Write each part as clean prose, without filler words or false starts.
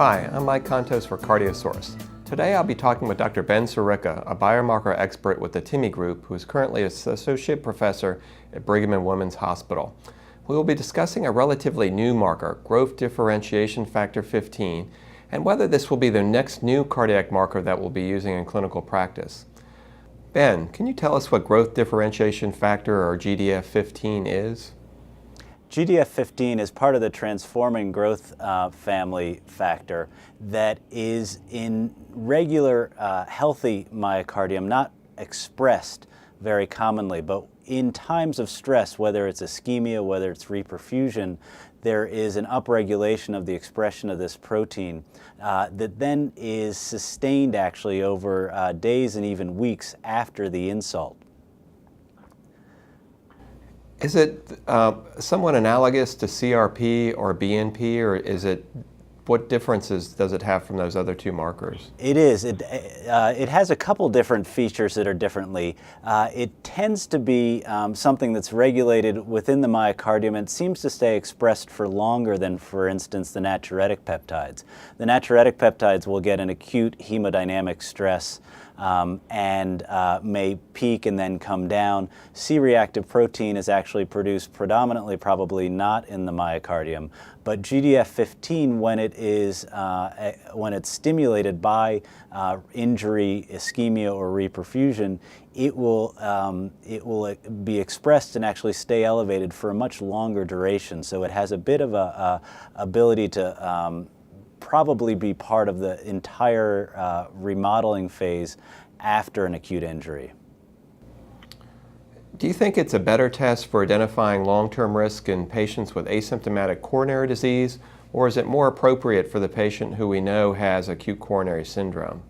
Hi, I'm Mike Kontos for Cardiosource. Today I'll be talking with Dr. Ben Scirica, a biomarker expert with the TIMI Group, who is currently an associate professor at Brigham and Women's Hospital. We will be discussing a relatively new marker, growth differentiation factor 15, and whether this will be the next new cardiac marker that we'll be using in clinical practice. Ben, can you tell us what growth differentiation factor, or GDF-15, is? GDF-15 is part of the transforming growth family factor that is in regular healthy myocardium, not expressed very commonly, but in times of stress, whether it's ischemia, whether it's reperfusion, there is an upregulation of the expression of this protein that then is sustained actually over days and even weeks after the insult. Is it somewhat analogous to CRP or BNP, or is it, what differences does it have from those other two markers? It is. It has a couple different features that are differently. It tends to be something that's regulated within the myocardium and seems to stay expressed for longer than, for instance, the natriuretic peptides. The natriuretic peptides will get an acute hemodynamic stress and may peak and then come down. C-reactive protein is actually produced predominantly probably not in the myocardium, but GDF-15, when it's stimulated by injury, ischemia, or reperfusion, it will be expressed and actually stay elevated for a much longer duration. So it has a bit of a ability to probably be part of the entire remodeling phase after an acute injury. Do you think it's a better test for identifying long-term risk in patients with asymptomatic coronary disease, or is it more appropriate for the patient who we know has acute coronary syndrome?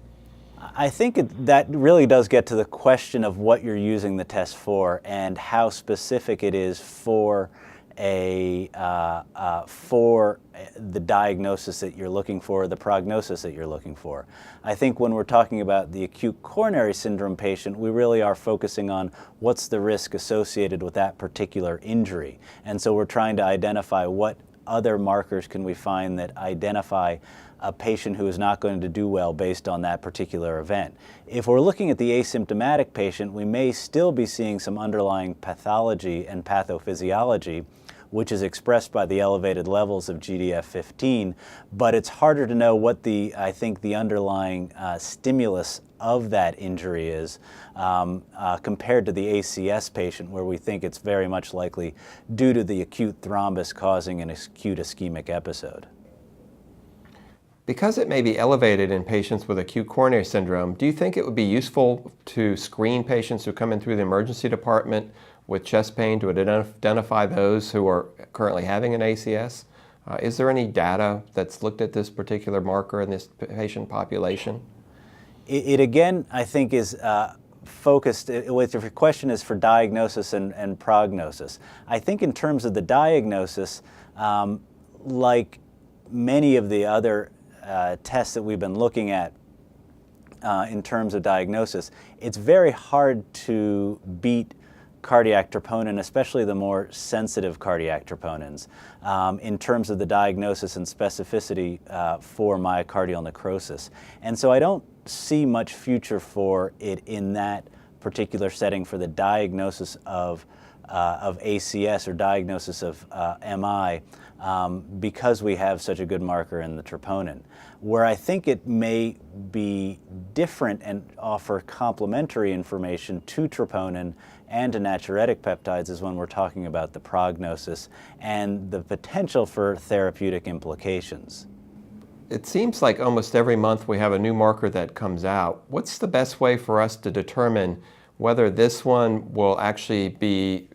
I think that really does get to the question of what you're using the test for and how specific it is for the diagnosis that you're looking for, the prognosis that you're looking for. I think when we're talking about the acute coronary syndrome patient, we really are focusing on what's the risk associated with that particular injury. And so we're trying to identify what other markers can we find that identify a patient who is not going to do well based on that particular event. If we're looking at the asymptomatic patient, we may still be seeing some underlying pathology and pathophysiology, which is expressed by the elevated levels of GDF-15, but it's harder to know what I think the underlying stimulus of that injury is compared to the ACS patient, where we think it's very much likely due to the acute thrombus causing an acute ischemic episode. Because it may be elevated in patients with acute coronary syndrome, do you think it would be useful to screen patients who come in through the emergency department with chest pain to identify those who are currently having an ACS? Is there any data that's looked at this particular marker in this patient population? It again, I think, is focused, if your question is for diagnosis and prognosis. I think in terms of the diagnosis, like many of the other tests that we've been looking at in terms of diagnosis, it's very hard to beat cardiac troponin, especially the more sensitive cardiac troponins, in terms of the diagnosis and specificity for myocardial necrosis. And so I don't see much future for it in that particular setting for the diagnosis of ACS or diagnosis of MI because we have such a good marker in the troponin. Where I think it may be different and offer complementary information to troponin and to natriuretic peptides is when we're talking about the prognosis and the potential for therapeutic implications. It seems like almost every month we have a new marker that comes out. What's the best way for us to determine whether this one will actually be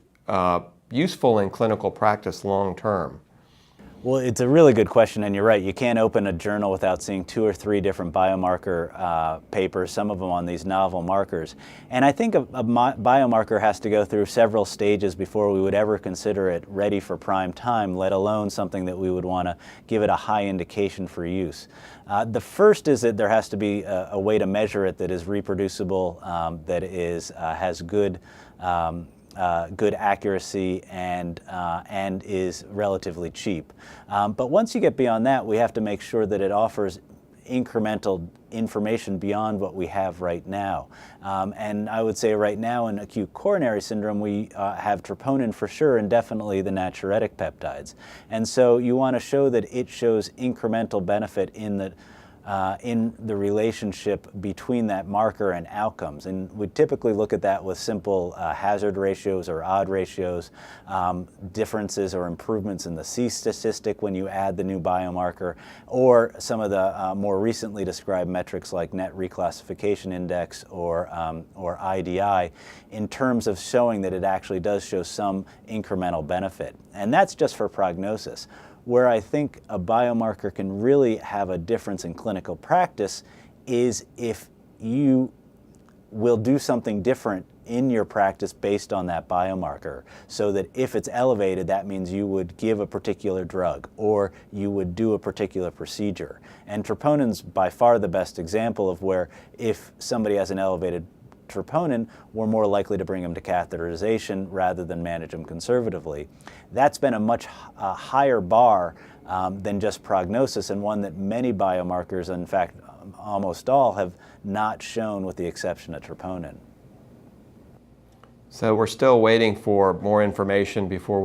useful in clinical practice long term? Well, it's a really good question, and you're right. You can't open a journal without seeing 2 or 3 different biomarker papers, some of them on these novel markers. And I think a biomarker has to go through several stages before we would ever consider it ready for prime time, let alone something that we would want to give it a high indication for use. The first is that there has to be a way to measure it that is reproducible, that has good good accuracy and is relatively cheap. But once you get beyond that, we have to make sure that it offers incremental information beyond what we have right now. And I would say right now in acute coronary syndrome, we have troponin for sure, and definitely the natriuretic peptides. And so you want to show that it shows incremental benefit in the relationship between that marker and outcomes. And we typically look at that with simple hazard ratios or odd ratios, differences or improvements in the C statistic when you add the new biomarker, or some of the more recently described metrics like net reclassification index or IDI, in terms of showing that it actually does show some incremental benefit. And that's just for prognosis. Where I think a biomarker can really have a difference in clinical practice is if you will do something different in your practice based on that biomarker, so that if it's elevated, that means you would give a particular drug or you would do a particular procedure. And troponin's by far the best example of where if somebody has an elevated troponin, we're more likely to bring them to catheterization rather than manage them conservatively. That's been a much higher bar than just prognosis, and one that many biomarkers, in fact almost all, have not shown with the exception of troponin. So we're still waiting for more information before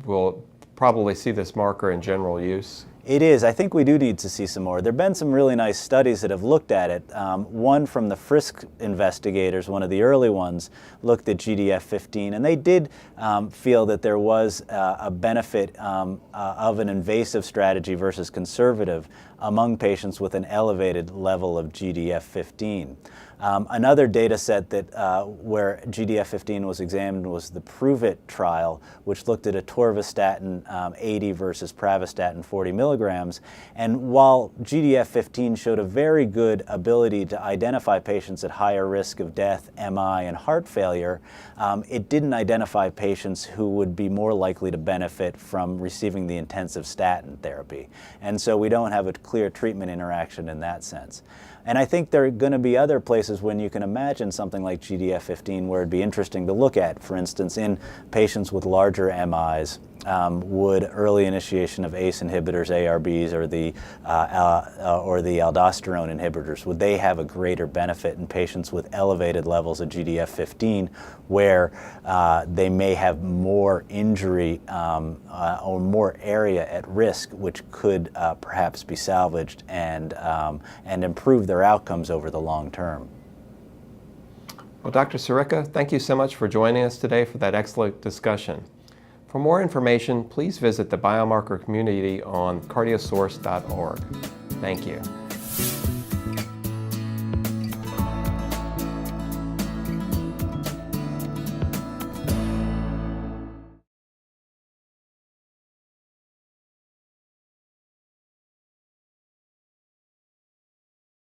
we'll probably see this marker in general use? It is. I think we do need to see some more. There have been some really nice studies that have looked at it. One from the Frisk investigators, one of the early ones, looked at GDF-15, and they did feel that there was a benefit of an invasive strategy versus conservative among patients with an elevated level of GDF-15. Another data set that where GDF-15 was examined was the PROVE-IT trial, which looked at atorvastatin 80 versus pravastatin 40 milligrams. And while GDF-15 showed a very good ability to identify patients at higher risk of death, MI, and heart failure, it didn't identify patients who would be more likely to benefit from receiving the intensive statin therapy. And so we don't have a clear treatment interaction in that sense. And I think there are going to be other places when you can imagine something like GDF-15 where it'd be interesting to look at. For instance, in patients with larger MIs, would early initiation of ACE inhibitors, ARBs, or the aldosterone inhibitors, would they have a greater benefit in patients with elevated levels of GDF-15 where they may have more injury or more area at risk, which could perhaps be salvaged and improve their outcomes over the long term? Well, Dr. Scirica, thank you so much for joining us today for that excellent discussion. For more information, please visit the biomarker community on cardiosource.org. Thank you.